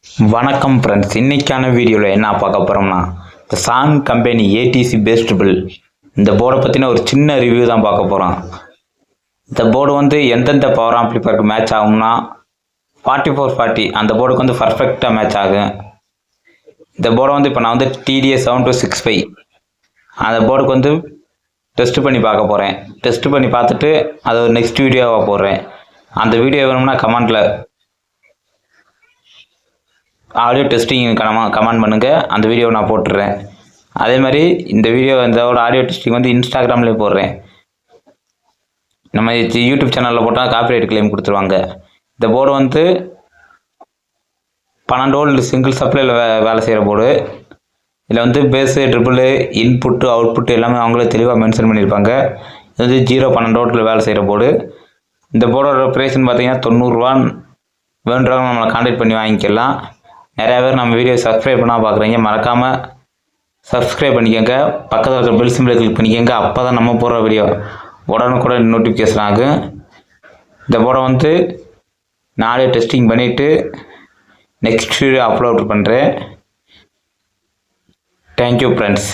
வணக்கம் ஃப்ரெண்ட்ஸ், இன்னைக்கான வீடியோவில் என்ன பார்க்க போகிறோம்னா இந்த சான் கம்பெனி ஏடிசி பேஸ்ட் பில் இந்த போர்டை பற்றின ஒரு சின்ன ரிவ்யூ தான் பார்க்க போகிறோம். இந்த போர்டு வந்து எந்தெந்த பவர் ஆம்ப்ளிஃபயருக்கு மேட்ச் ஆகும்னா 4440 அந்த போர்டுக்கு வந்து பர்ஃபெக்டாக மேட்ச் ஆகும். இந்த போர்டை வந்து இப்போ நான் வந்து TDS 7265 அந்த போர்டுக்கு வந்து டெஸ்ட் பண்ணி பார்க்க போகிறேன். டெஸ்ட் பண்ணி பார்த்துட்டு அதை ஒரு நெக்ஸ்ட் வீடியோவாக போடுறேன். அந்த வீடியோ வேணும்னா கமெண்ட்டில் ஆடியோ டெஸ்டிங் கமெண்ட் பண்ணுங்கள், அந்த வீடியோவை நான் போட்டுடுறேன். அதே மாதிரி இந்த வீடியோ இதோட ஆடியோ டெஸ்டிங் வந்து இன்ஸ்டாகிராம்லேயே போடுறேன். நம்ம யூடியூப் சேனலில் போட்டால் காப்பிரைட் கிளைம் கொடுத்துருவாங்க. இந்த போர்டு வந்து 12 வோல்ட் சிங்கிள் சப்ளையில் வேலை செய்கிற போர்டு. இதில் வந்து பேஸு ட்ரிபிள் இன்புட்டு அவுட்புட்டு எல்லாமே அவங்களே தெளிவாக மென்ஷன் பண்ணியிருப்பாங்க. இது வந்து 12 வோல்ட்டில் வேலை செய்கிற போர்டு. இந்த போர்டோட ப்ரைஸ்ன்னு பார்த்தீங்கன்னா 90 ரூபா. வேணுன்றவங்க நம்மளை கான்டாக்ட் பண்ணி வாங்கிக்கலாம். நிறையா பேர் நம்ம வீடியோ சப்ஸ்கிரைப் பண்ணால் பார்க்குறீங்க, மறக்காமல் சப்ஸ்கிரைப் பண்ணிக்கோங்க. பக்கத்தில் இருக்கிற பெல் சிம்பிளை கிளிக் பண்ணிக்கோங்க. அப்போ தான் நம்ம போடுற வீடியோ உடனுக்குடன் நோட்டிஃபிகேஷன் ஆகும். இந்த போர்டை வந்து நாளே டெஸ்டிங் பண்ணிவிட்டு நெக்ஸ்ட் வீடியோ அப்லோட் பண்ணுறேன். Thank you friends.